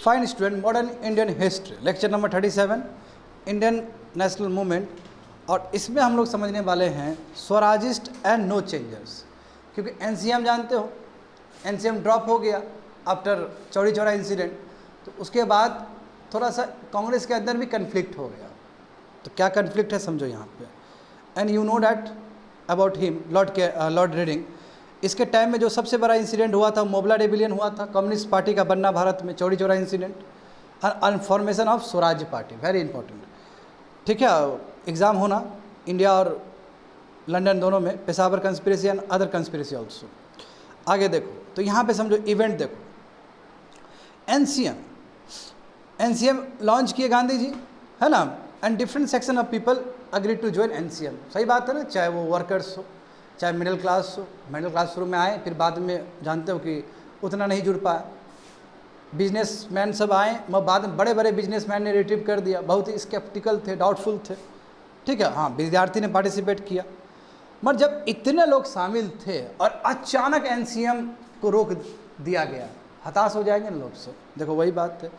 Fine student, modern Indian history, lecture number 37, Indian national movement. और इसमें हम लोग समझने वाले हैं स्वराजिस्ट एंड नो चेंजर्स। क्योंकि एनसीएम जानते हो, एनसीएम ड्रॉप हो गया आफ्टर चौरी चौरा इंसिडेंट, तो उसके बाद थोड़ा सा कांग्रेस के अंदर भी कन्फ्लिक्ट हो गया। तो क्या कन्फ्लिक्ट है समझो यहाँ पे। And you know that about him, lord Reading. इसके टाइम में जो सबसे बड़ा इंसिडेंट हुआ था मोबला रेबिलियन हुआ था, कम्युनिस्ट पार्टी का बनना भारत में, चौरी चौरा इंसिडेंट, और formation of Swaraj party, very important. ठीक है, एग्ज़ाम होना इंडिया और लंदन दोनों में, Peshawar conspiracy and other conspiracy also. आगे देखो तो यहाँ पे समझो इवेंट देखो। एनसीएम लॉन्च किए गांधी जी, है ना, and different section of people agree to join NCM. सही बात है ना, चाहे वो वर्कर्स हो चाहे मिडिल क्लास हो। मिडिल क्लास शुरू में आए, फिर बाद में जानते हो कि उतना नहीं जुड़ पाया। बिजनेसमैन सब आए, मगर बाद में बड़े बड़े बिजनेसमैन ने रिट्रीव कर दिया, बहुत ही स्केप्टिकल थे, डाउटफुल थे। ठीक है, हाँ विद्यार्थी ने पार्टिसिपेट किया, मगर जब इतने लोग शामिल थे और अचानक एनसीएम को रोक दिया गया, हताश हो जाएंगे ना लोग सब। देखो वही बात है,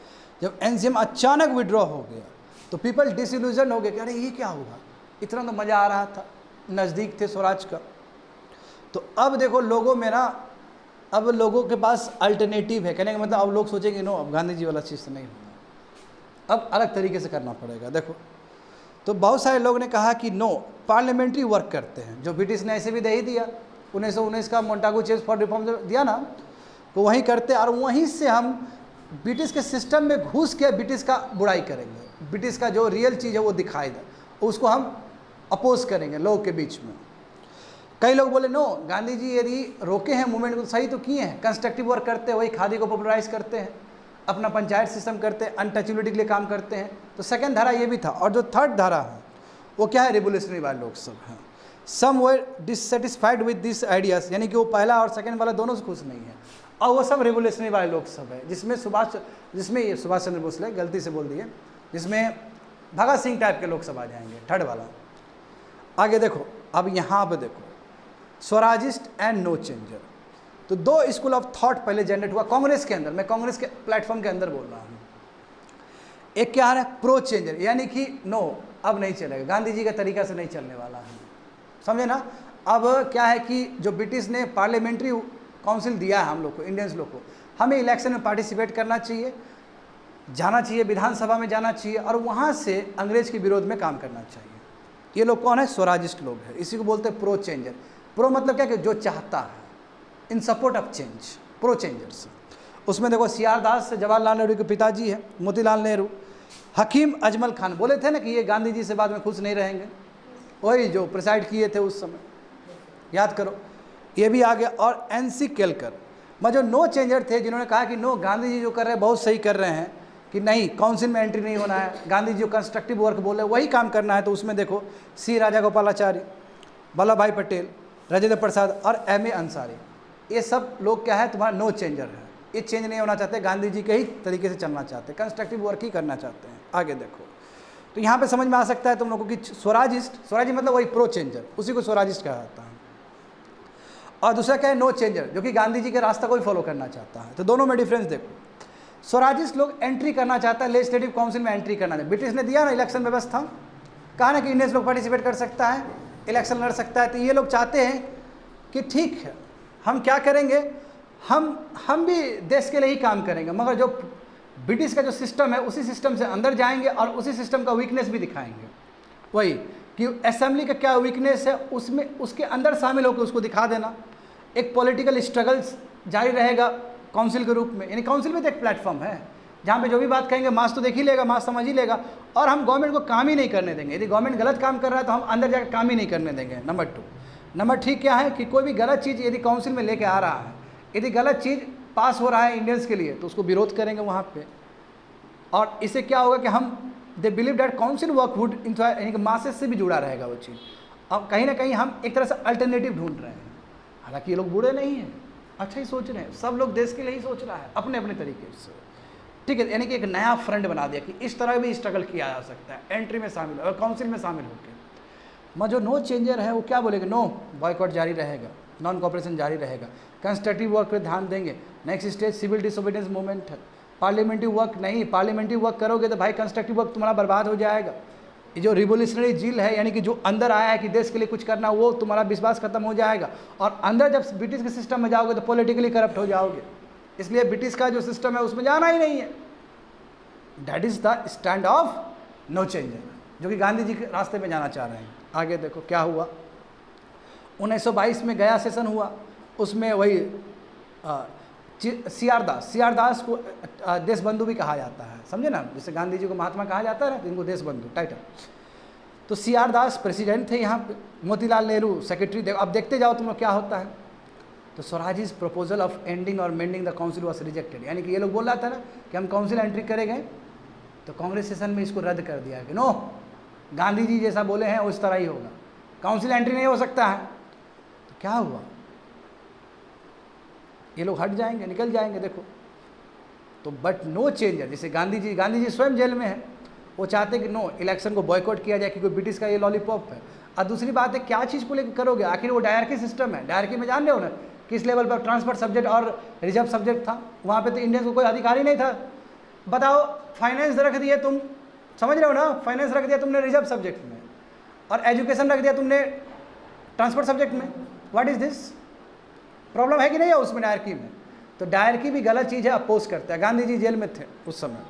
जब एनसीएम अचानक विड्रॉ हो गया तो पीपल डिसइल्यूजन हो गए कि अरे ये क्या हुआ, इतना तो मज़ा आ रहा था, नज़दीक थे स्वराज का। तो अब देखो लोगों में ना, अब लोगों के पास अल्टरनेटिव है। कहने का मतलब अब लोग सोचेंगे नो, अब गांधी जी वाला चीज़ तो नहीं होना, अब अलग तरीके से करना पड़ेगा। देखो तो बहुत सारे लोगों ने कहा कि नो, पार्लियामेंट्री वर्क करते हैं, जो ब्रिटिश ने ऐसे भी दे ही दिया, 1919 का मोंटागू चेंज फॉर रिफॉर्म दिया ना, तो वहीं करते, और वहीं से हम ब्रिटिश के सिस्टम में घुस के ब्रिटिश का बुराई करेंगे, ब्रिटिश का जो रियल चीज़ है वो दिखाई दे, उसको हम अपोज करेंगे लोगों के बीच में। कई लोग बोले नो, गांधी जी यदि रोके हैं मूवमेंट को सही तो किए हैं, कंस्ट्रक्टिव वर्क करते हैं, वही खादी को पॉपुलराइज करते हैं, अपना पंचायत सिस्टम करते हैं, अनटचेबिलिटी के लिए काम करते हैं। तो सेकंड धारा ये भी था। और जो थर्ड धारा है वो क्या है, रिवोल्यूशनरी वाले लोग सब हैं। सम वर डिससेटिस्फाइड विद दिस आइडियाज़, यानी कि वो पहला और सेकंड वाला दोनों से खुश नहीं है, और वो सब रिवोल्यूशनरी वाले लोग सब है, जिसमें सुभाष चंद्र बोस ने गलती से बोल दिए, जिसमें भगत सिंह टाइप के लोग सब आ जाएंगे, थर्ड वाला। आगे देखो, अब यहाँ पे देखो स्वराजिस्ट एंड नो चेंजर। तो दो स्कूल ऑफ थॉट पहले जनरेट हुआ कांग्रेस के अंदर, मैं कांग्रेस के प्लेटफॉर्म के अंदर बोल रहा हूँ। एक क्या है, प्रो चेंजर, यानी कि नो अब नहीं चलेगा, गांधी जी का तरीका से नहीं चलने वाला है, समझे ना। अब क्या है कि जो ब्रिटिश ने पार्लियामेंट्री काउंसिल दिया है हम लोग को, इंडियंस लोग को, हमें इलेक्शन में पार्टिसिपेट करना चाहिए, जाना चाहिए, विधानसभा में जाना चाहिए, और वहाँ से अंग्रेज के विरोध में काम करना चाहिए। ये लोग कौन है, स्वराजिस्ट लोग हैं, इसी को बोलते हैं प्रो चेंजर। प्रो मतलब क्या कि जो चाहता है, इन support of change, pro changers. उसमें देखो सीआर दास जवाहरलाल नेहरू के पिताजी हैं, मोतीलाल नेहरू। हकीम अजमल खान बोले थे ना कि ये गांधी जी से बाद में खुश नहीं रहेंगे, वही जो प्रिसाइड किए थे उस समय, याद करो, ये भी आ गया। और एनसी केलकर, मैं जो नो चेंजर थे, जिन्होंने कहा कि नो, गांधी जी जो कर रहे हैं बहुत सही कर रहे हैं, कि नहीं काउंसिल में एंट्री नहीं होना है, गांधी जी जो कंस्ट्रक्टिव वर्क बोले वही काम करना है। तो उसमें देखो सी राजागोपालाचारी, वल्लभ भाई पटेल, राजेंद्र प्रसाद और एम.ए. अंसारी, ये सब लोग क्या है, तुम्हारा नो चेंजर है, ये चेंज नहीं होना चाहते, गांधी जी के ही तरीके से चलना चाहते हैं, कंस्ट्रक्टिव वर्क ही करना चाहते हैं। आगे देखो तो यहाँ पे समझ में आ सकता है तुम लोगों की, स्वराजिस्ट मतलब वही प्रो चेंजर, उसी को स्वराजिस्ट कहा जाता है। और दूसरा क्या है, नो चेंजर, जो कि गांधी जी के रास्ता को ही फॉलो करना चाहता है। तो दोनों में डिफरेंस देखो। स्वराजिस्ट लोग एंट्री करना चाहता है, लेजिस्लेटिव काउंसिल में एंट्री करना है। ब्रिटिश ने दिया ना इलेक्शन व्यवस्था, कहा ना कि इंडियंस लोग पार्टिसिपेट कर सकता है, इलेक्शन लड़ सकता है। तो ये लोग चाहते हैं कि ठीक है, हम क्या करेंगे, हम भी देश के लिए ही काम करेंगे, मगर जो ब्रिटिश का जो सिस्टम है उसी सिस्टम से अंदर जाएंगे और उसी सिस्टम का वीकनेस भी दिखाएंगे। वही कि असेंबली का क्या वीकनेस है, उसमें उसके अंदर शामिल होकर उसको दिखा देना। एक पॉलिटिकल स्ट्रगल्स जारी रहेगा काउंसिल के रूप में, यानी काउंसिल में तो एक प्लेटफॉर्म है जहाँ पे जो भी बात कहेंगे मास तो देख ही लेगा, मास समझ ही लेगा, और हम गवर्नमेंट को काम ही नहीं करने देंगे। यदि गवर्नमेंट गलत काम कर रहा है तो हम अंदर जाकर काम ही नहीं करने देंगे। नंबर 2। नंबर 3 क्या है कि कोई भी गलत चीज़ यदि काउंसिल में लेके आ रहा है, यदि गलत चीज़ पास हो रहा है इंडियंस के लिए, तो उसको विरोध करेंगे वहाँ पे। और इससे क्या होगा कि हम they believe that council work would यानी कि मासेस से भी जुड़ा रहेगा वो चीज़। अब कहीं ना कहीं हम एक तरह से अल्टरनेटिव ढूंढ रहे हैं, हालांकि ये लोग बुरे नहीं हैं, अच्छा ही सोच रहे हैं, सब लोग देश के लिए ही सोच रहा है अपने अपने तरीके से, ठीक है। यानी कि एक नया फ्रंट बना दिया कि इस तरह भी स्ट्रगल किया जा सकता है, एंट्री में शामिल और काउंसिल में शामिल होकर। मगर जो नो चेंजर है वो क्या बोलेगा, नो बॉयकॉट जारी रहेगा, नॉन कॉपरेशन जारी रहेगा, कंस्ट्रक्टिव वर्क पर ध्यान देंगे। Next stage civil disobedience movement है, पार्लियामेंट्री वर्क नहीं, पार्लियामेंट्री वर्क करोगे तो भाई कंस्ट्रक्टिव वर्क तुम्हारा बर्बाद हो जाएगा। ये जो रिवोल्यूशनरी जील है, यानी कि जो अंदर आया है कि देश के लिए कुछ करना, वो तुम्हारा विश्वास खत्म हो जाएगा। और अंदर जब ब्रिटिश के सिस्टम में जाओगे तो पॉलिटिकली करप्ट हो जाओगे। इसलिए ब्रिटिश का जो सिस्टम है उसमें जाना ही नहीं है। That is the stand of no change, जो कि गांधी जी के रास्ते में जाना चाह रहे हैं। आगे देखो क्या हुआ। 1922 में गया सेशन हुआ, उसमें वही सी आर दास को देश बंधु भी कहा जाता है, समझे ना। जैसे गांधी जी को महात्मा कहा जाता है ना, इनको देश बंधु टाइटल। तो सी आर दास प्रेसिडेंट थे यहाँ पे, मोतीलाल नेहरू सेक्रेटरी। देखो अब देखते जाओ तुम लोग क्या होता है। तो Swaraj is proposal of ending और mending the council was rejected, यानी कि ये लोग बोल रहा था ना कि हम काउंसिल एंट्री करेंगे, तो कांग्रेस सेशन में इसको रद्द कर दिया कि नो, गांधी जी जैसा बोले हैं उस तरह ही होगा, काउंसिल एंट्री नहीं हो सकता है। तो क्या हुआ, ये लोग हट जाएंगे, निकल जाएंगे। देखो तो बट नो चेंजर, जैसे गांधी जी स्वयं जेल में है, वो चाहते हैं कि नो, इलेक्शन को बॉयकॉट किया जाए क्योंकि ब्रिटिश का ये लॉलीपॉप है। और दूसरी बात है क्या चीज़ को लेकर करोगे, आखिर वो डायरकी सिस्टम है। डायरकी में जान रहे हो ना किस लेवल पर ट्रांसफर सब्जेक्ट और रिजर्व सब्जेक्ट था, वहाँ पे तो इंडियंस को कोई अधिकार ही नहीं था। बताओ, फाइनेंस रख दिए तुम, समझ रहे हो ना, फाइनेंस रख दिया तुमने रिजर्व सब्जेक्ट में, और एजुकेशन रख दिया तुमने ट्रांसफर सब्जेक्ट में। व्हाट इज दिस, प्रॉब्लम है कि नहीं है उसमें डायरकी में। तो डायरकी भी गलत चीज़ है, अपोज करते हैं। गांधी जी जेल में थे उस समय।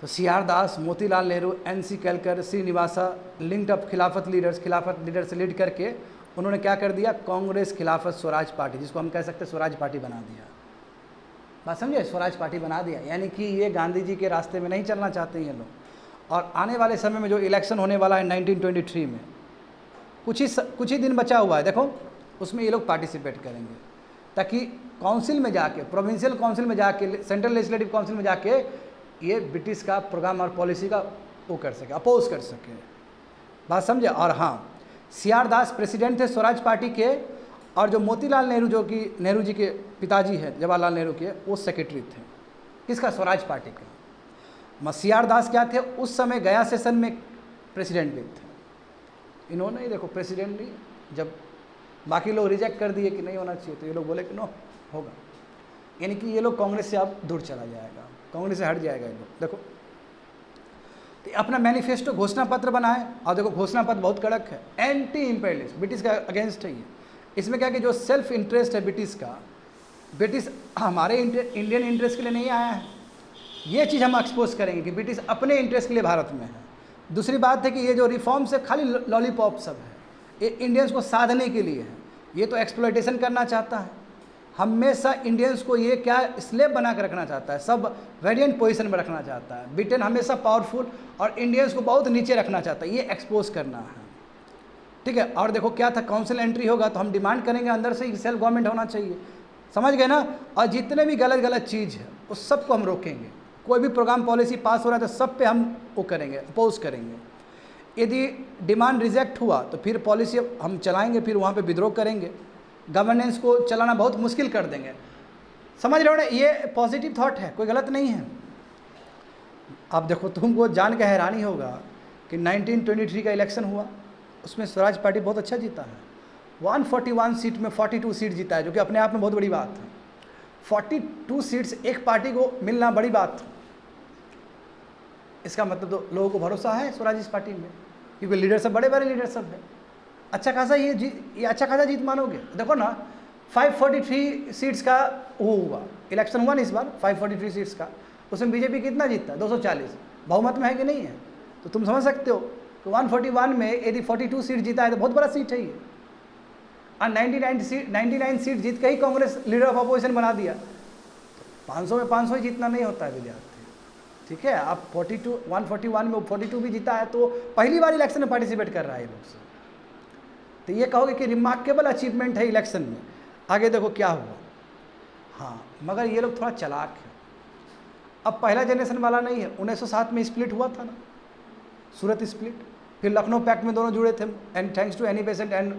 तो सी आर दास, Motilal Nehru, NC Kelkar, Srinivasa linked up खिलाफत लीडर से लीड करके उन्होंने क्या कर दिया, कांग्रेस खिलाफत स्वराज पार्टी, जिसको हम कह सकते हैं स्वराज पार्टी बना दिया। बात समझे, स्वराज पार्टी बना दिया, यानी कि ये गांधी जी के रास्ते में नहीं चलना चाहते ये लोग। और आने वाले समय में जो इलेक्शन होने वाला है 1923 में, कुछ ही दिन बचा हुआ है, देखो उसमें ये लोग पार्टिसिपेट करेंगे, ताकि काउंसिल में जाके, प्रोविंशियल काउंसिल में जाके, सेंट्रल लेजिस्लेटिव काउंसिल में जाके ये ब्रिटिश का प्रोग्राम और पॉलिसी का वो कर सके, अपोज कर सके। बात समझे। और हाँ, सी आर दास प्रेसिडेंट थे स्वराज पार्टी के, और जो मोतीलाल नेहरू, जो कि नेहरू जी के पिताजी हैं जवाहरलाल नेहरू के, वो सेक्रेटरी थे किसका, स्वराज पार्टी के। सी आर दास क्या थे उस समय, गया सेशन में प्रेसिडेंट भी थे। इन्होंने ही देखो प्रेसिडेंट भी, जब बाकी लोग रिजेक्ट कर दिए कि नहीं होना चाहिए, तो ये लोग बोले कि नो होगा, यानी कि ये लोग कांग्रेस से अब दूर चला जाएगा, कांग्रेस से हट जाएगा ये लोग। देखो तो अपना मैनिफेस्टो घोषणा पत्र बनाए, और देखो घोषणा पत्र बहुत कड़क है, एंटी इंपीरियलिस्ट, ब्रिटिश का अगेंस्ट है ये। इसमें क्या कि जो सेल्फ इंटरेस्ट है ब्रिटिश का, ब्रिटिश हमारे इंडियन इंटरेस्ट के लिए नहीं आया है, ये चीज़ हम एक्सपोज करेंगे कि ब्रिटिश अपने इंटरेस्ट के लिए भारत में है। दूसरी बात है कि ये जो रिफॉर्म्स है खाली लॉलीपॉप सब है, ये इंडियंस को साधने के लिए है, ये तो एक्सप्लॉयटेशन करना चाहता है। हमेशा इंडियंस को ये क्या स्लेव बना कर रखना चाहता है, सब वेरिएंट पोजीशन में रखना चाहता है। ब्रिटेन हमेशा पावरफुल और इंडियंस को बहुत नीचे रखना चाहता है, ये एक्सपोज करना है, ठीक है। और देखो क्या था, काउंसिल एंट्री होगा तो हम डिमांड करेंगे अंदर से ही सेल्फ गवर्नमेंट होना चाहिए, समझ गए ना। और जितने भी गलत चीज़ है उस सबको हम रोकेंगे। कोई भी प्रोग्राम पॉलिसी पास हो रहा है तो सब पे हम वो करेंगे, अपोज करेंगे। यदि डिमांड रिजेक्ट हुआ तो फिर पॉलिसी हम चलाएंगे, फिर वहाँ पे विद्रोह करेंगे, गवर्नेंस को चलाना बहुत मुश्किल कर देंगे। समझ रहे हो ना, ये पॉजिटिव थॉट है, कोई गलत नहीं है। अब देखो तुमको जान के हैरानी होगा कि 1923 का इलेक्शन हुआ, उसमें स्वराज पार्टी बहुत अच्छा जीता है। 141 सीट में 42 सीट जीता है, जो कि अपने आप में बहुत बड़ी बात है। 42 सीट्स एक पार्टी को मिलना बड़ी बात है। इसका मतलब तो लोगों को भरोसा है स्वराज इस पार्टी में, क्योंकि लीडर सब बड़े लीडर सब है। अच्छा खासा ये अच्छा खासा जीत मानोगे। देखो ना 543 सीट्स का वो हुआ, इलेक्शन हुआ ना इस बार 543 सीट्स का, उसमें बीजेपी कितना जीतता है, 240 बहुमत में है कि नहीं है। तो तुम समझ सकते हो कि 141 में यदि 42 सीट जीता है तो बहुत बड़ा सीट है ये। और 99 सीट जीत के ही कांग्रेस लीडर ऑफ अपोजिशन बना दिया। 500 में 500 ही जीतना नहीं होता है विद्यार्थी, ठीक है। आप 141 में 42 भी जीता है तो पहली बार इलेक्शन में पार्टिसिपेट कर रहा है ये लोग से, तो ये कहोगे कि रिमार्केबल अचीवमेंट है इलेक्शन में। आगे देखो क्या हुआ। हाँ, मगर ये लोग थोड़ा चालाक है। अब पहला जनरेशन वाला नहीं है। 1907 में स्प्लिट हुआ था ना, सूरत स्प्लिट, फिर लखनऊ पैक्ट में दोनों जुड़े थे, and thanks to Annie Besant and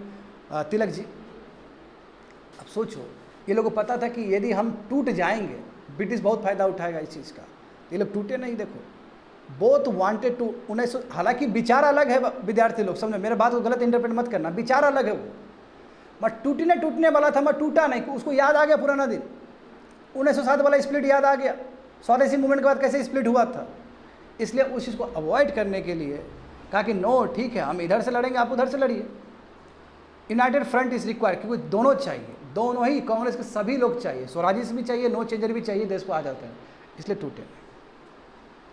Tilak ji. अब सोचो, ये लोगों को पता था कि यदि हम टूट जाएंगे ब्रिटिश बहुत फ़ायदा उठाएगा इस चीज़ का, ये लोग टूटे नहीं। देखो बोथ वांटेड टू 1900, हालांकि विचार अलग है विद्यार्थी लोग, समझो मेरे बात को गलत इंटरप्रेट मत करना, विचार अलग है वो, बट टूटने वाला था, मैं टूटा नहीं, उसको याद आ गया पुराना दिन। 1907 वाला स्प्लिट याद आ गया, स्वदेशी मूवमेंट के बाद कैसे स्प्लिट हुआ था। इसलिए उस चीज़ को अवॉइड करने के लिए कहा कि नो ठीक है, हम इधर से लड़ेंगे, आप उधर से लड़िए। यूनाइटेड फ्रंट इज रिक्वायर्ड, क्योंकि दोनों चाहिए, दोनों ही, कांग्रेस के सभी लोग चाहिए, स्वराजिस्ट भी चाहिए, नो चेंजर भी चाहिए, देश को आ जाता है, इसलिए टूटे।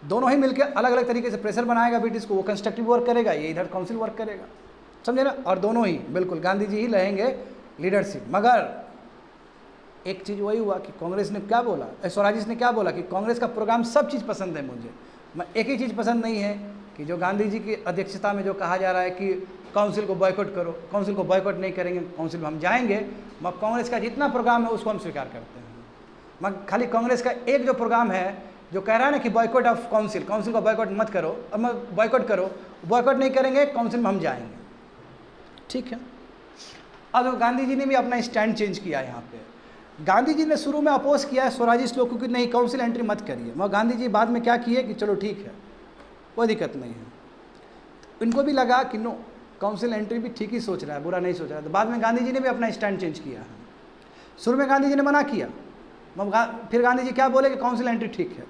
दोनों ही मिलकर अलग अलग तरीके से प्रेशर बनाएगा ब्रिटिश को, वो कंस्ट्रक्टिव वर्क करेगा, ये इधर काउंसिल वर्क करेगा, समझे ना। और दोनों ही बिल्कुल गांधी जी ही रहेंगे लीडरशिप। मगर एक चीज़ वही हुआ कि कांग्रेस ने क्या बोला, स्वराजिस्ट ने क्या बोला कि कांग्रेस का प्रोग्राम सब चीज़ पसंद है मुझे, मैं एक ही चीज़ पसंद नहीं है कि जो गांधी जी की अध्यक्षता में जो कहा जा रहा है कि काउंसिल को बॉयकॉट करो, काउंसिल को बॉयकॉट नहीं करेंगे, काउंसिल में हम जाएंगे, मगर कांग्रेस का जितना प्रोग्राम है उसको हम स्वीकार करते हैं। मगर खाली कांग्रेस का एक जो प्रोग्राम है जो कह रहा है ना कि बॉयकॉट ऑफ काउंसिल, काउंसिल को बॉयकॉट मत करो, अब बॉयकॉट करो, बॉयकॉट नहीं करेंगे, काउंसिल में हम जाएंगे, ठीक है। अब गांधी जी ने भी अपना स्टैंड चेंज किया यहाँ पे। गांधी जी ने शुरू में अपोज किया है स्वराजिस्ट लोग को कि नहीं काउंसिल एंट्री मत करिए, मगर गांधी जी बाद में क्या किए कि चलो ठीक है, कोई दिक्कत नहीं है। इनको भी लगा कि नो काउंसिल एंट्री भी ठीक ही सोच रहा है, बुरा नहीं सोच रहा है, तो बाद में गांधी जी ने भी अपना स्टैंड चेंज किया है। शुरू में गांधी जी ने मना किया, फिर गांधी जी क्या बोले कि काउंसिल एंट्री ठीक है।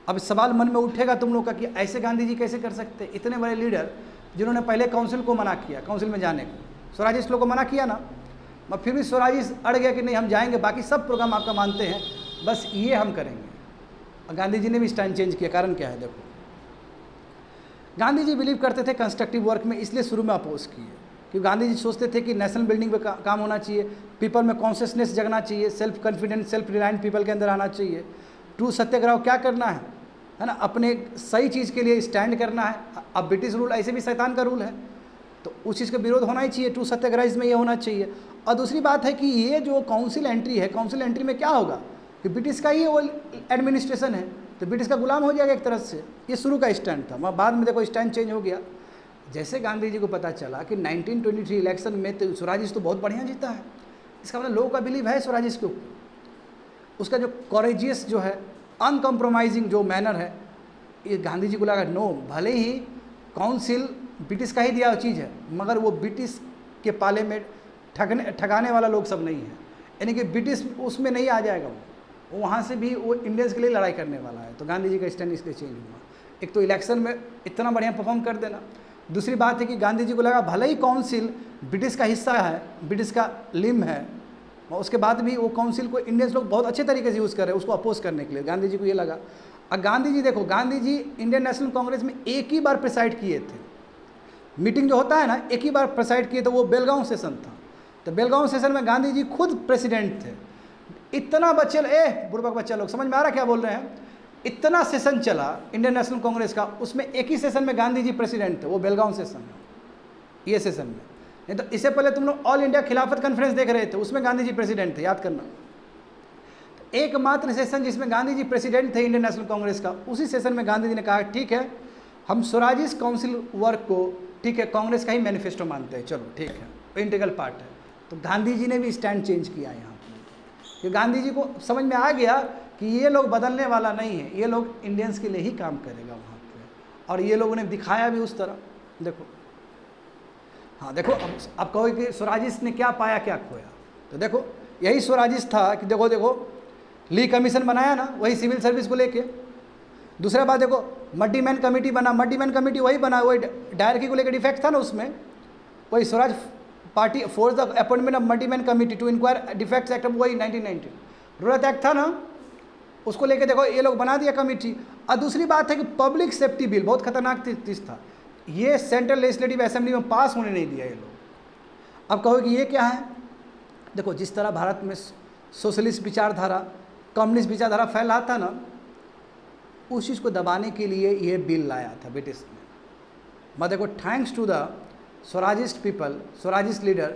अब सवाल मन में उठेगा तुम लोग का कि ऐसे गांधी जी कैसे कर सकते, इतने बड़े लीडर जिन्होंने पहले काउंसिल को मना किया, काउंसिल में जाने को, स्वराजिस्ट लोग को मना किया ना, मगर फिर भी स्वराजिस्ट अड़ गया कि नहीं हम जाएंगे, बाकी सब प्रोग्राम आपका मानते हैं, बस ये हम करेंगे। और गांधी जी ने भी स्टैंड चेंज किया। कारण क्या है, देखो गांधी जी बिलीव करते थे कंस्ट्रक्टिव वर्क में, इसलिए शुरू में अपोज किए, क्योंकि गांधी जी सोचते थे कि नेशनल बिल्डिंग पे काम होना चाहिए, पीपल में कॉन्शियसनेस जगना चाहिए, self confident self reliant people के अंदर आना चाहिए। ट्रू सत्याग्रह क्या करना है ना, अपने सही चीज़ के लिए स्टैंड करना है। अब ब्रिटिश रूल ऐसे भी शैतान का रूल है, तो उस चीज़ का विरोध होना ही चाहिए, ट्रू सत्याग्रह इसमें ये होना चाहिए। और दूसरी बात है कि ये जो काउंसिल एंट्री है, काउंसिल एंट्री में क्या होगा कि ब्रिटिश का ही वो एडमिनिस्ट्रेशन है, तो ब्रिटिश का गुलाम हो जाएगा एक तरह से। ये शुरू का स्टैंड था, मगर बाद में देखो स्टैंड चेंज हो गया। जैसे गांधी जी को पता चला कि 1923 इलेक्शन में तो स्वराजिस्ट तो बहुत बढ़िया जीता है, इसका मतलब लोगों का बिलीव है स्वराजिस्ट के ऊपर, उसका जो कॉरेजियस जो है, अनकम्प्रोमाइजिंग जो मैनर है, ये गांधी जी को लगा नो, भले ही काउंसिल ब्रिटिश का ही दिया हुआ चीज़ है, मगर वो ब्रिटिश के पाले में ठगाने वाला लोग सब नहीं है, यानी कि ब्रिटिश उसमें नहीं आ जाएगा, वो वहाँ से भी वो इंडियंस के लिए लड़ाई करने वाला है। तो गांधी जी का स्टैंड इसलिए चेंज हुआ, एक तो इलेक्शन में इतना बढ़िया परफॉर्म कर देना, दूसरी बात है कि गांधी जी को लगा भले ही काउंसिल ब्रिटिश का हिस्सा है, ब्रिटिश का लिम है, और उसके बाद भी वो काउंसिल को इंडियंस लोग बहुत अच्छे तरीके से यूज़ कर रहे हैं उसको अपोज करने के लिए। गांधी जी को ये लगा। और गांधी जी देखो, गांधी जी इंडियन नेशनल कांग्रेस में एक ही बार प्रिसाइड किए थे, मीटिंग जो होता है ना, एक ही बार प्रिसाइड किए थे, वो बेलगांव सेशन था। तो बेलगांव सेशन में गांधी जी खुद प्रेसिडेंट थे। इतना बच्चे बुड़बक बच्चा लोग समझ में आ रहा क्या बोल रहे हैं, इतना सेशन चला इंडियन नेशनल कांग्रेस का, उसमें एक ही सेशन में गांधी जी प्रेसिडेंट थे, वो बेलगांव सेशन में, ये सेशन में। नहीं तो इससे पहले तुम लोग ऑल इंडिया खिलाफत कॉन्फ्रेंस देख रहे थे, उसमें गांधी जी प्रेसिडेंट थे, याद करना। एकमात्र सेशन जिसमें गांधी जी प्रेसिडेंट थे इंडियन नेशनल कांग्रेस का, उसी सेशन में गांधी जी ने कहा ठीक है, हम स्वराजिस्ट काउंसिल वर्क को ठीक है कांग्रेस का ही मैनिफेस्टो मानते हैं, चलो ठीक है, इंटीग्रल पार्ट है। तो गांधी जी ने भी स्टैंड चेंज किया यहाँ पर, कि गांधी जी को समझ में आ गया कि ये लोग बदलने वाला नहीं है, ये लोग इंडियंस के लिए ही काम करेगा वहाँ पे, और ये लोगों ने दिखाया भी उस तरह। देखो हाँ देखो, अब कहो कि स्वराजिस्ट ने क्या पाया क्या खोया, तो देखो यही स्वराजिस्ट था कि देखो देखो ली कमीशन बनाया ना, वही सिविल सर्विस को लेके। दूसरा बात देखो, मड्डी मैन कमेटी बना, मड्डी मैन कमेटी वही बना, वही डायरकी को लेकर डिफेक्ट था ना उसमें, वही Swaraj Party force the appointment of Muddiman committee to inquire defects act, वही 1990 रूरत एक्ट था ना, उसको लेके देखो ये लोग बना दिया कमेटी। और दूसरी बात है कि पब्लिक सेफ्टी बिल बहुत खतरनाक चीज़ था, ये सेंट्रल लेजिस्लेटिव असेंबली में पास होने नहीं दिया ये लोग। अब कहो कि ये क्या है, देखो जिस तरह भारत में सोशलिस्ट विचारधारा, कम्युनिस्ट विचारधारा फैल रहा था ना, उस चीज़ को दबाने के लिए ये बिल लाया था ब्रिटिश ने। मैं देखो thanks to the Swarajist people, Swarajist leader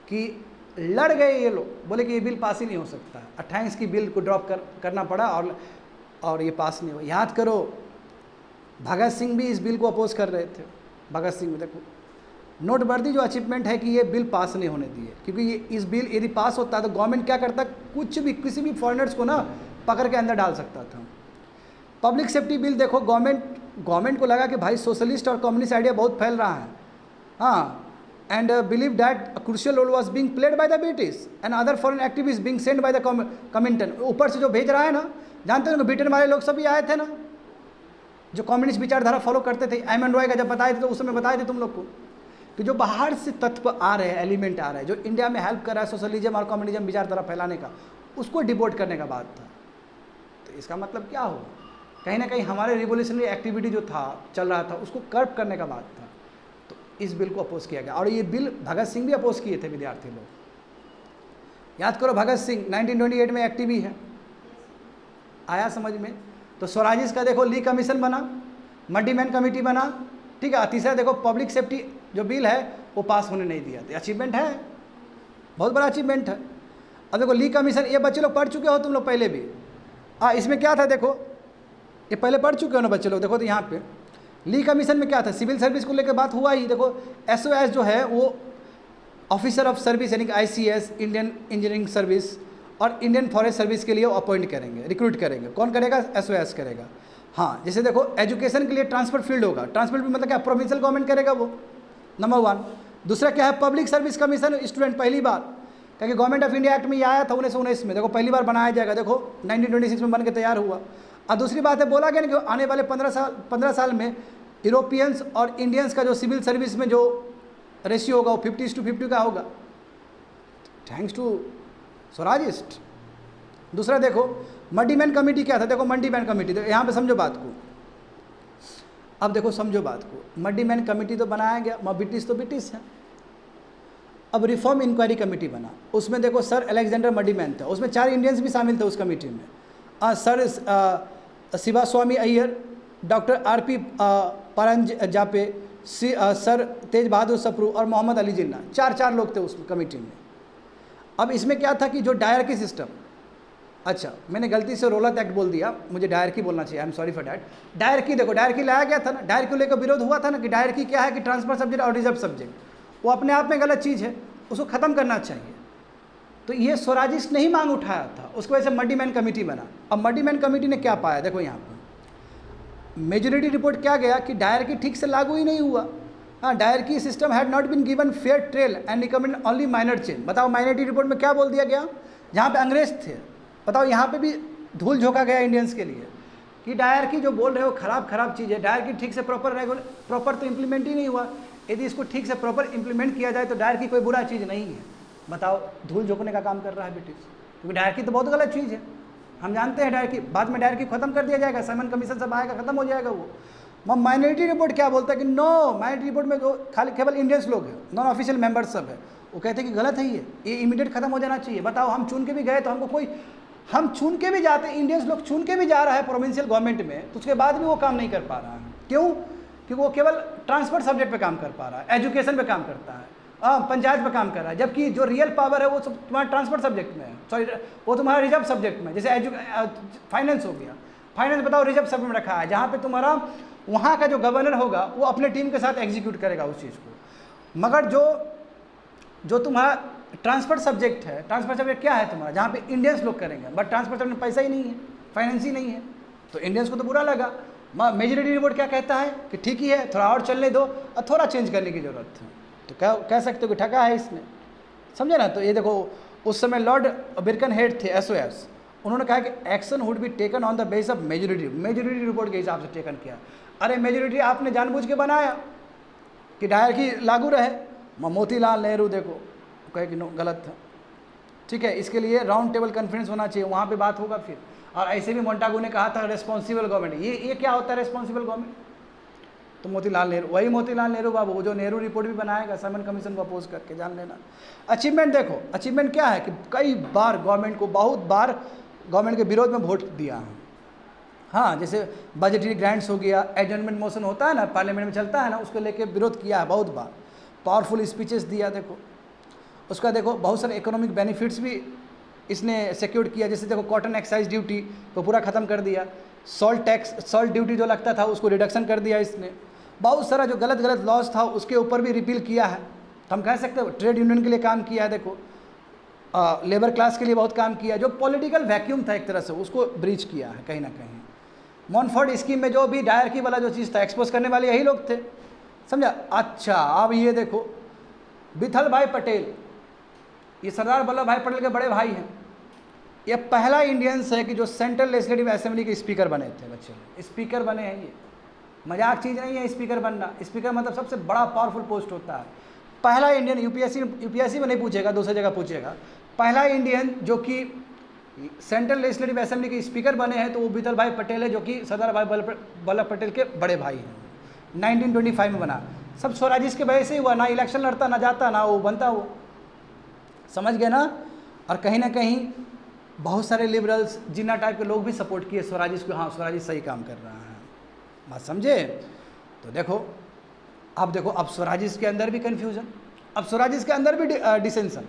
कि लड़ गए ये लोग, बोले कि ये बिल पास ही नहीं हो सकता है, 28 की बिल को ड्रॉप करना पड़ा और ये पास नहीं हुआ। याद करो भगत सिंह भी इस बिल को अपोज कर रहे थे। भगत सिंह में देखो नोटबंदी जो अचीवमेंट है कि ये बिल पास नहीं होने दिए, क्योंकि ये इस बिल यदि पास होता तो गवर्नमेंट क्या करता, कुछ भी किसी भी फॉरेनर्स को ना पकड़ के अंदर डाल सकता था। पब्लिक सेफ्टी बिल देखो, गवर्नमेंट को लगा कि भाई सोशलिस्ट और कम्युनिस्ट आइडिया बहुत फैल रहा है, हाँ and believed that a crucial role was being played by the British and other foreign activists being sent by the Comintern। ऊपर से जो भेज रहा है ना, जानते हो ब्रिटेन वाले लोग सभी आए थे ना, जो कम्युनिस्ट विचारधारा फॉलो करते थे। एमएन रॉय का जब बताए थे तो उस समय बताए थे तुम लोग को कि जो बाहर से तत्व आ रहे हैं, एलिमेंट आ रहा है, जो इंडिया में हेल्प कर रहा है सोशलिज्म और कम्युनिज्म विचारधारा फैलाने का, उसको डिपोर्ट करने का बात था। तो इसका मतलब क्या हुआ, कहीं ना कहीं हमारे रिवोल्यूशनरी एक्टिविटी जो था चल रहा था उसको कर्ब करने का बात था। तो इस बिल को अपोज किया गया, और ये बिल भगत सिंह भी अपोज किए थे विद्यार्थी लोग। याद करो भगत सिंह 1928 में एक्टिव ही है, आया समझ में। तो स्वराजिस का देखो ली कमीशन बना, मल्टीमैन कमेटी बना, ठीक है। तीसरा देखो पब्लिक सेफ्टी जो बिल है वो पास होने नहीं दिया। अचीवमेंट है, बहुत बड़ा अचीवमेंट है। अब देखो ली कमीशन, ये बच्चे लोग पढ़ चुके हो तुम लोग पहले भी। इसमें क्या था देखो, ये पहले पढ़ चुके हो ना बच्चे लोग। देखो तो यहाँ पे ली कमीशन में क्या था, सिविल सर्विस को लेकर बात हुआ ही। देखो SOS जो है वो ऑफिसर ऑफ सर्विस यानी कि ICS, इंडियन इंजीनियरिंग सर्विस और इंडियन फॉरेस्ट सर्विस के लिए वो अपॉइंट करेंगे, रिक्रूट करेंगे। कौन करेगा, SOS करेगा। हाँ, जैसे देखो एजुकेशन के लिए ट्रांसफर फील्ड होगा। ट्रांसफर फील्ड मतलब क्या, प्रोविंशियल गवर्नमेंट करेगा वो, नंबर 1। दूसरा क्या है, पब्लिक सर्विस कमीशन, स्टूडेंट पहली बार, क्योंकि गवर्नमेंट ऑफ इंडिया एक्ट में ये आया था 1919 में, देखो पहली बार बनाया जाएगा। देखो 1926 में बन के तैयार हुआ। और दूसरी बात है, बोला गया ना कि आने वाले 15 साल में यूरोपियंस और इंडियंस का जो सिविल सर्विस में जो रेशियो होगा वो 50:50 का होगा, थैंक्स टू स्वराजिस्ट। दूसरा देखो मल्टीमैन कमेटी क्या था, देखो मल्टीमैन कमेटी, देखो यहाँ पे समझो बात को। अब देखो समझो बात को, मल्टीमैन कमेटी तो बनाया गया, ब्रिटिश तो ब्रिटिश है। अब रिफॉर्म इंक्वायरी कमेटी बना, उसमें देखो सर अलेक्जेंडर मल्टीमैन था, उसमें 4 इंडियंस भी शामिल थे उस कमेटी में। Sir शिवास्वामी Iyer, doctor RP Paranjape, sir तेज बहादुर सप्रू और मोहम्मद अली जिन्ना, 4 लोग थे उस कमेटी में। अब इसमें क्या था कि जो डायरकी सिस्टम, अच्छा मैंने गलती से रोलत एक्ट बोल दिया, मुझे डायरकी बोलना चाहिए, I am sorry for that. Dyarchy देखो, डायरकी लाया गया था ना, डायरकी को लेकर विरोध हुआ था ना कि डायरकी क्या है कि ट्रांसफर सब्जेक्ट और रिजर्व सब्जेक्ट, वो अपने आप में गलत चीज़ है, उसको ख़त्म करना चाहिए। तो ये स्वराजिस्ट ने ही मांग उठाया था, उसकी वजह से मल्टीमैन कमेटी बना। अब मल्टीमैन कमेटी ने क्या पाया, देखो यहाँ पर मेजोरिटी रिपोर्ट क्या गया कि डायरकी ठीक से लागू ही नहीं हुआ। हाँ, dyarchy system had not been given fair trial and recommend only minor change. बताओ माइनॉरिटी रिपोर्ट में क्या बोल दिया गया, जहाँ पे अंग्रेज थे, बताओ यहाँ पे भी धूल झोंका गया इंडियंस के लिए कि डायरकी जो बोल रहे हो खराब चीज़ है, डायरकी ठीक से प्रॉपर तो इम्प्लीमेंट ही नहीं हुआ। यदि इसको ठीक से प्रॉपर इम्प्लीमेंट किया जाए तो डायरकी कोई बुरा चीज़ नहीं है। बताओ, धूल झोंकने का काम कर रहा है ब्रिटिश, क्योंकि डायरकी तो बहुत गलत चीज़ है, हम जानते हैं। डायरकी बाद में डायरकी खत्म कर दिया जाएगा, साइमन कमीशन सब आएगा, खत्म हो जाएगा वो। माइनॉरिटी रिपोर्ट क्या बोलता है कि नो, माइनॉरिटी रिपोर्ट में जो खाली केवल इंडियंस लोग हैं, नॉन ऑफिशियल मेंबर्स सब है, वो कहते हैं कि गलत है, ये इमीडिएट खत्म हो जाना चाहिए। बताओ, हम चुन के भी गए तो हमको कोई, हम चुन के भी जाते, इंडियंस लोग चुन के भी जा रहा है प्रोविंशियल गवर्नमेंट में, तो उसके बाद भी वो काम नहीं कर पा रहा है। क्यों? क्योंकि वो केवल ट्रांसपोर्ट सब्जेक्ट पे काम कर पा रहा है, एजुकेशन पे काम करता है, पंचायत पे काम कर रहा है, जबकि जो रियल पावर है वो सब तुम्हारा ट्रांसपोर्ट सब्जेक्ट में है, सॉरी वो तुम्हारा रिजर्व सब्जेक्ट में। जैसे फाइनेंस हो गया, फाइनेंस बताओ रिजर्व सब्जेक्ट में रखा है, जहाँ पे तुम्हारा वहाँ का जो गवर्नर होगा वो अपने टीम के साथ एग्जीक्यूट करेगा उस चीज़ को। मगर जो तुम्हारा ट्रांसपोर्ट सब्जेक्ट है, ट्रांसपोर्ट सब्जेक्ट क्या है तुम्हारा, जहाँ पे इंडियंस लोग करेंगे, बट ट्रांसपोर्ट सब्जेक्ट में पैसा ही नहीं है, फाइनेंस ही नहीं है, तो इंडियंस को तो बुरा लगा। मेजोरिटी रिपोर्ट क्या कहता है कि ठीक ही है, थोड़ा और चलने दो और थोड़ा चेंज करने की ज़रूरत है। तो क्या कह सकते हो कि ठगा है इसने, समझे ना। तो ये देखो, उस समय लॉर्ड बिरकनहेड थे SOS, उन्होंने कहा कि action would be taken on the base of majority report के हिसाब से टेकन किया। अरे मेजोरिटी आपने जानबूझ के बनाया कि डायरकी लागू रहे। मोतीलाल नेहरू देखो कहे कि नो, गलत था, ठीक है, इसके लिए राउंड टेबल कॉन्फ्रेंस होना चाहिए, वहाँ पे बात होगा फिर। और ऐसे भी मोंटागू ने कहा था रेस्पॉन्सिबल गवर्नमेंट, ये क्या होता है रेस्पॉन्सिबल गवर्नमेंट, तो मोतीलाल नेहरू, वही मोतीलाल नेहरू बाबू, वो जो नेहरू रिपोर्ट भी बनाएगा साइमन कमीशन को अपोज करके, जान लेना। अचीवमेंट देखो, अचीवमेंट क्या है कि कई बार गवर्नमेंट को, बहुत बार गवर्नमेंट के विरोध में वोट दिया है। हाँ, जैसे बजटरी ग्रांट्स हो गया, एडजमेंट मोशन होता है ना, पार्लियामेंट में चलता है ना, उसको लेके विरोध किया है बहुत बार, पावरफुल स्पीचेस दिया। देखो उसका देखो बहुत सारे इकोनॉमिक बेनिफिट्स भी इसने सिक्योर किया। जैसे देखो कॉटन एक्साइज ड्यूटी को पूरा ख़त्म कर दिया, सॉल्ट टैक्स, सॉल्ट ड्यूटी जो लगता था उसको रिडक्शन कर दिया इसने। बहुत सारा जो गलत लॉज था उसके ऊपर भी रिपील किया है। तो हम कह सकते हो ट्रेड यूनियन के लिए काम किया है, देखो लेबर क्लास के लिए बहुत काम किया, जो पॉलिटिकल वैक्यूम था एक तरह से उसको ब्रीच किया है कहीं ना कहीं। मॉनफोर्ड स्कीम में जो भी डायरकी वाला जो चीज़ था एक्सपोज करने वाले यही लोग थे, समझा। अच्छा अब ये देखो विठल भाई पटेल, ये सरदार वल्लभ भाई पटेल के बड़े भाई हैं। ये पहला इंडियंस है कि जो सेंट्रल लेजिस्लेटिव असेंबली के स्पीकर बने थे। बच्चे स्पीकर बने हैं, ये मजाक चीज़ नहीं है स्पीकर बनना। स्पीकर मतलब सबसे बड़ा पावरफुल पोस्ट होता है। पहला इंडियन, यूपीएससी में नहीं पूछेगा, दूसरी जगह पूछेगा, पहला इंडियन जो कि सेंट्रल लेजिस्लेटिव असेंबली के स्पीकर बने हैं तो वो विठल भाई पटेल है, जो कि सरदार भाई वल्लभ पटेल के बड़े भाई हैं। 1925 में बना। सब स्वराजिश के वजह से ही हुआ, ना इलेक्शन लड़ता, ना जाता, ना वो बनता। वो समझ गए ना। और कहीं ना कहीं बहुत सारे लिबरल्स, जिन्ना टाइप के लोग भी सपोर्ट किए स्वराजिश को। हाँ, स्वराजिश सही काम कर रहा है, बात समझे। तो देखो, अब स्वराजिश के अंदर भी कन्फ्यूजन, अब स्वराजिश के अंदर भी डिसेंशन।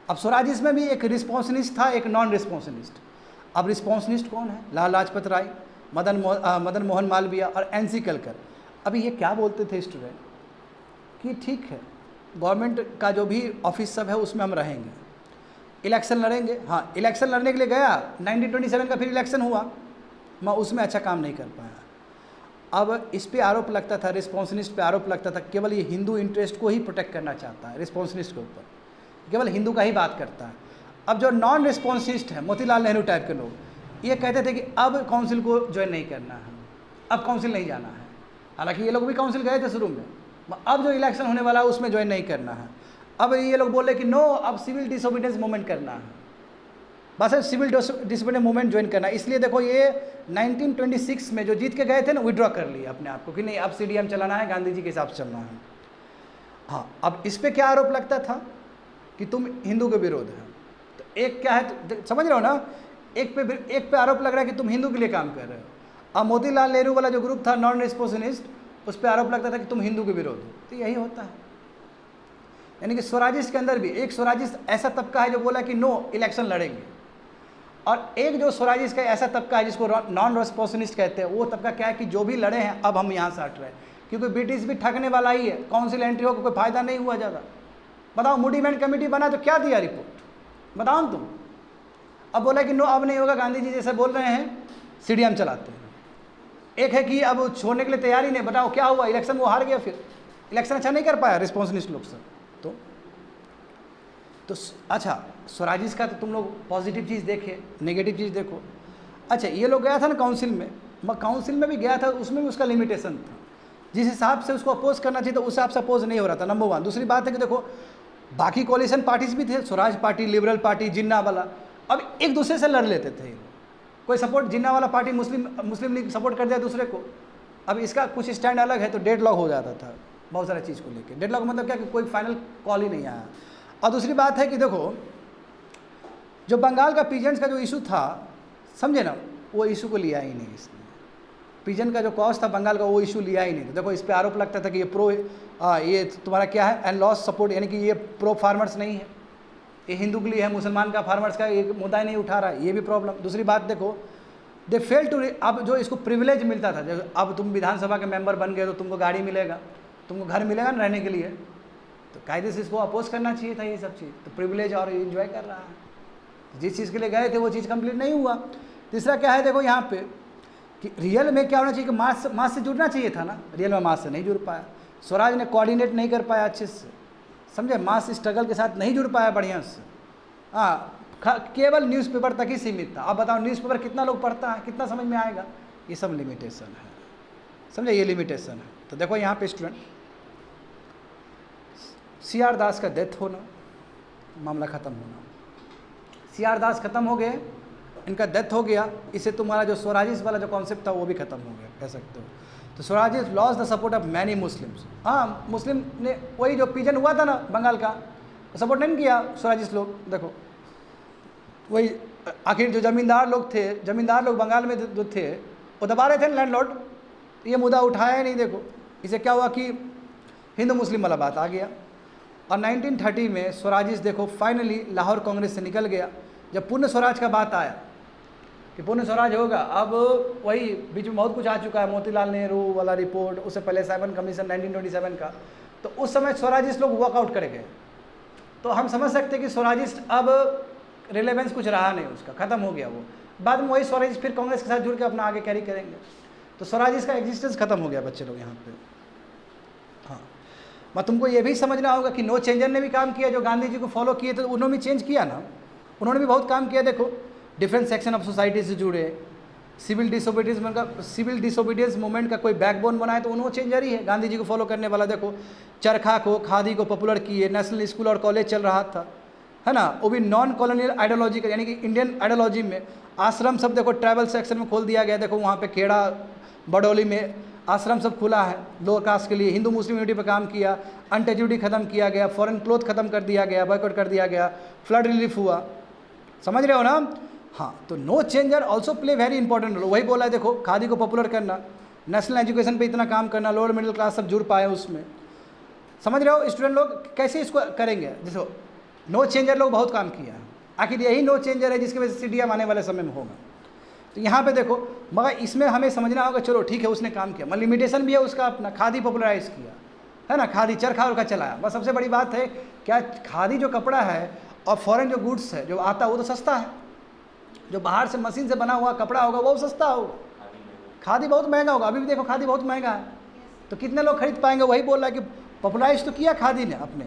अब स्वराजिश में भी एक रिस्पॉन्सनिस्ट था, एक नॉन रिस्पॉन्सनिस्ट। अब रिस्पॉन्सनिस्ट कौन है? लाला लाजपत राय, मदन मोहन मालवीय और एनसी कलकर। अभी ये क्या बोलते थे स्टूडेंट कि ठीक है, गवर्नमेंट का जो भी ऑफिस सब है उसमें हम रहेंगे, इलेक्शन लड़ेंगे। हाँ, इलेक्शन लड़ने के लिए गया, 1927 का फिर इलेक्शन हुआ, मैं उसमें अच्छा काम नहीं कर पाया। अब इस पे आरोप लगता था, रिस्पॉन्सनिस्ट पे आरोप लगता था, केवल ये हिंदू इंटरेस्ट को ही प्रोटेक्ट करना चाहता है, रिस्पॉन्सनिस्ट के ऊपर केवल हिंदू का ही बात करता है। अब जो नॉन रिस्पॉन्सिस्ट है, मोतीलाल नेहरू टाइप के लोग, ये कहते थे कि अब काउंसिल को ज्वाइन नहीं करना है, अब काउंसिल नहीं जाना है। हालांकि ये लोग भी काउंसिल गए थे शुरू में, अब जो इलेक्शन होने वाला है उसमें ज्वाइन नहीं करना है। अब ये लोग बोल रहे कि नो, अब सिविल डिसोबीडियंस मूवमेंट करना है, बस सिविल डिसोबीडियंस मूवमेंट ज्वाइन करना है। इसलिए देखो, ये 1926 में जो जीत के गए थे ना, विड्रॉ कर लिए अपने आप को कि नहीं, अब CDM चलाना है, गांधी जी के हिसाब से चलना है। हाँ, अब इस पर क्या आरोप लगता था कि तुम हिंदू के विरोध है। तो एक क्या है, तो समझ रहे हो ना, एक पे आरोप लग रहा है कि तुम हिंदू के लिए काम कर रहे हो। अब मोतीलाल नेहरू वाला जो ग्रुप था नॉन रिस्पॉन्सनिस्ट, उस पर आरोप लगता था कि तुम हिंदू के विरोध हो। तो यही होता है, यानी कि स्वराजिश के अंदर भी एक स्वराजिश ऐसा तबका है जो बोला कि नो, इलेक्शन लड़ेंगे, और एक जो स्वराजिश का ऐसा तबका है जिसको नॉन रिस्पॉन्सनिस्ट कहते हैं। वो तबका क्या है कि जो भी लड़े हैं अब हम यहाँ से हट रहे हैं, क्योंकि ब्रिटिश भी ठगने वाला ही है, काउंसिल एंट्री हो कोई फायदा नहीं हुआ ज़्यादा। बताओ, मूडीमैन कमेटी बना तो क्या दिया रिपोर्ट, बताओ न तुम। अब बोला कि नो, अब नहीं होगा, गांधी जी जैसे बोल रहे हैं, CDM चलाते हैं। एक है कि अब छोड़ने के लिए तैयारी नहीं, बताओ क्या हुआ, इलेक्शन वो हार गया, फिर इलेक्शन अच्छा नहीं कर पाया रिस्पॉन्सनिस्ट लोग सब। तो अच्छा, स्वराजिश का तो तुम लोग पॉजिटिव चीज़ देखे, नेगेटिव चीज़ देखो। अच्छा, ये लोग गया था ना काउंसिल में, मैं काउंसिल में भी गया था, उसमें भी उसका लिमिटेशन था। जिस हिसाब से उसको अपोज करना चाहिए था उस हिसाब से अपोज नहीं हो रहा था, नंबर 1। दूसरी बात है कि देखो, बाकी कोलिशन पार्टीज भी थे, स्वराज पार्टी, लिबरल पार्टी, जिन्ना वाला, अब एक दूसरे से लड़ लेते थे। कोई सपोर्ट, जिन्ना वाला पार्टी मुस्लिम लीग सपोर्ट कर दिया दूसरे को, अब इसका कुछ स्टैंड अलग है, तो डेडलॉक हो जाता था बहुत सारी चीज़ को लेकर। डेडलॉक मतलब क्या कि कोई फाइनल कॉल ही नहीं आया। और दूसरी बात है कि देखो, जो बंगाल का पीजेंट्स का जो इशू था, समझे ना, वो इशू को लिया ही नहीं इसने। पीजन का जो कॉज था बंगाल का, वो इशू लिया ही नहीं। देखो, इस पे आरोप लगता था कि ये ये तुम्हारा क्या है, एंड लॉस सपोर्ट, यानी कि ये प्रो फार्मर्स नहीं है, ये हिंदू के लिए है, मुसलमान का फार्मर्स का एक मुद्दा ही नहीं उठा रहा है, ये भी प्रॉब्लम। दूसरी बात देखो, दे फेल टू, अब जो इसको प्रिविलेज मिलता था, जब अब तुम विधानसभा के मेंबर बन गए तो तुमको गाड़ी मिलेगा, तुमको घर मिलेगा ना रहने के लिए, तो कायदे से इसको अपोज करना चाहिए था ये सब चीज़। तो प्रिविलेज और इन्जॉय कर रहा है, जिस चीज़ के लिए गए थे वो चीज़ कंप्लीट नहीं हुआ। तीसरा क्या है, देखो यहाँ पे कि रियल में क्या होना चाहिए कि मास से जुड़ना चाहिए था ना, रियल में मास से नहीं जुड़ पाया। स्वराज ने कोऑर्डिनेट नहीं कर पाया अच्छे से, समझे, मास स्ट्रगल के साथ नहीं जुड़ पाया बढ़िया से। हाँ, केवल न्यूज़पेपर तक ही सीमित था। अब बताओ, न्यूज़पेपर कितना लोग पढ़ता है, कितना समझ में आएगा, ये सब लिमिटेशन है, समझे, ये लिमिटेशन है। तो देखो यहाँ पे स्टूडेंट, CR दास का डेथ होना, मामला ख़त्म होना। CR दास खत्म हो गए, इनका डेथ हो गया, इससे तुम्हारा जो स्वराजिश वाला जो कॉन्सेप्ट था वो भी खत्म हो गया, कह सकते हो। तो स्वराजिश loss the support of many Muslims. हाँ, मुस्लिम ने, वही जो पीजन हुआ था ना बंगाल का, सपोर्ट नहीं किया स्वराजिश लोग। देखो, वही आखिर जो ज़मींदार लोग थे, ज़मींदार लोग बंगाल में जो थे, वो दबा रहे थे ना लैंडलॉर्ड, ये मुद्दा उठाया ही नहीं। देखो, इसे क्या हुआ कि हिंदू मुस्लिम वाला बात आ गया। और 1930 में स्वराजिश देखो फाइनली लाहौर कांग्रेस से निकल गया। जब पूर्ण स्वराज का बात आया कि पूर्ण स्वराज होगा, अब वही बीच में बहुत कुछ आ चुका है, मोतीलाल नेहरू वाला रिपोर्ट, उससे पहले 7 कमीशन 1927 का, तो उस समय स्वराजिश लोग वॉकआउट कर गए। तो हम समझ सकते हैं कि स्वराजिश अब रिलेवेंस कुछ रहा नहीं, उसका ख़त्म हो गया वो। बाद में वही स्वराजिश फिर कांग्रेस के साथ जुड़ के अपना आगे कैरी करेंगे। तो स्वराजिश का एग्जिस्टेंस ख़त्म हो गया बच्चे लोग यहाँ पे। हाँ, मैं तुमको ये भी समझना होगा कि नो चेंजर ने भी काम किया, जो गांधी जी को फॉलो किए थे उन्होंने भी चेंज किया ना, उन्होंने भी बहुत काम किया। देखो डिफरेंट सेक्शन ऑफ सोसाइटी से जुड़े, सिविल डिसोबीडियंस मूवमेंट का कोई बैकबोन बनाए तो उन्होंने चेंजर ही है, गांधी जी को फॉलो करने वाला। देखो चरखा को, खादी को पॉपुलर किए, नेशनल स्कूल और कॉलेज चल रहा था, है ना, वो भी नॉन कॉलोनियल आइडियोलॉजी का, यानी कि इंडियन आइडियोलॉजी में। आश्रम सब देखो ट्राइबल सेक्शन में खोल दिया गया, देखो वहाँ पे खेड़ा बडौली में आश्रम सब खुला है लोअर कास्ट के लिए। हिंदू मुस्लिम यूनिटी पर काम किया, अनटचबिलिटी खत्म किया गया, फॉरेन क्लोथ खत्म कर दिया गया, बॉयकॉट कर दिया गया, फ्लड रिलीफ हुआ, समझ रहे हो ना। हाँ, तो no changer also play very important role. वही बोला है, देखो खादी को पॉपुलर करना, नेशनल एजुकेशन पे इतना काम करना, लोअर मिडिल क्लास सब जुड़ पाए उसमें, समझ रहे हो। स्टूडेंट लोग कैसे इसको करेंगे, देखो नो चेंजर लोग बहुत काम किया है, आखिर यही नो चेंजर है जिसकी वजह से CDM आने वाले समय में होगा। तो यहाँ पे देखो, मगर इसमें हमें समझना होगा, चलो ठीक है उसने काम किया, मगर लिमिटेशन भी है उसका अपना। खादी पॉपुलराइज किया, है ना, खादी चरखा उरखा चलाया, बस सबसे बड़ी बात है क्या, खादी जो कपड़ा है और फॉरेन जो गुड्स है जो आता है वो तो सस्ता है, जो बाहर से मशीन से बना हुआ कपड़ा होगा वो सस्ता होगा, खादी बहुत महंगा होगा। अभी भी देखो खादी बहुत महंगा है, तो कितने लोग खरीद पाएंगे। वही बोल रहा है कि पॉपुलराइज तो किया खादी ने अपने,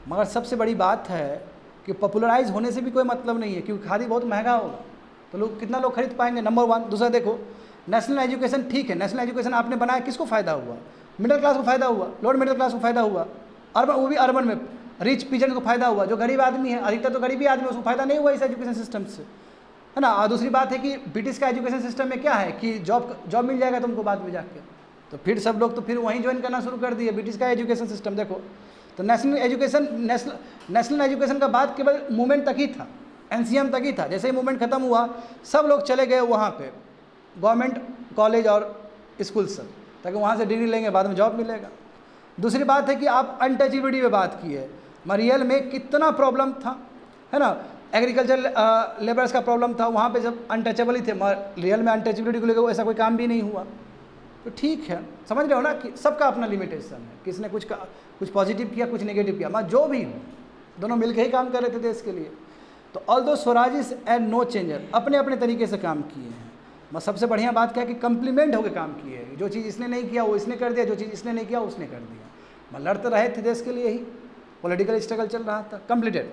मगर सबसे बड़ी बात है कि पॉपुलराइज होने से भी कोई मतलब नहीं है, क्योंकि खादी बहुत महंगा होगा, तो लोग कितना लोग खरीद पाएंगे, नंबर 1। दूसरा देखो नेशनल एजुकेशन, ठीक है नेशनल एजुकेशन आपने बनाया, किसको फ़ायदा हुआ, मिडिल क्लास को फ़ायदा हुआ, लोअर मिडिल क्लास को फ़ायदा हुआ, अर्बन, वो भी अर्बन में रिच पीजेंट को फ़ायदा हुआ, जो गरीब आदमी है, अधिकतर तो गरीबी आदमी, उसको फ़ायदा नहीं हुआ इस एजुकेशन सिस्टम से, है ना। और दूसरी बात है कि ब्रिटिश का एजुकेशन सिस्टम में क्या है कि जॉब मिल जाएगा तुमको बाद में जाके, तो फिर सब लोग तो फिर वहीं ज्वाइन करना शुरू कर दिए, ब्रिटिश का एजुकेशन सिस्टम। देखो तो नेशनल एजुकेशन का बात केवल मूवमेंट तक ही था, NCM तक ही था। जैसे ही मूवमेंट खत्म हुआ सब लोग चले गए वहाँ पे गवर्नमेंट कॉलेज और स्कूल सब, ताकि वहाँ से डिग्री लेंगे बाद में जॉब मिलेगा। दूसरी बात है कि आप अनटचेबिलिटी पे बात की है, मरियल में कितना प्रॉब्लम था, है ना, एग्रीकल्चर लेबर्स का प्रॉब्लम था, वहाँ पे जब अनटचेबल ही थे, रियल में अनटचेबिलिटी को लेकर ऐसा कोई काम भी नहीं हुआ। तो ठीक है, समझ रहे हो ना कि सबका अपना लिमिटेशन है, किसने कुछ पॉजिटिव किया, कुछ नेगेटिव किया, मगर जो भी हो दोनों मिलकर ही काम कर रहे थे देश के लिए। तो although Swaraj and no changer अपने अपने तरीके से काम किए हैं, मगर सबसे बढ़िया बात क्या है कि कम्प्लीमेंट होकर काम किए हैं। जो चीज़ इसने नहीं किया वो इसने कर दिया, जो चीज़ इसने नहीं किया उसने कर दिया, मगर लड़ते रहे थे देश के लिए ही, पॉलिटिकल स्ट्रगल चल रहा था। कंप्लीटेड।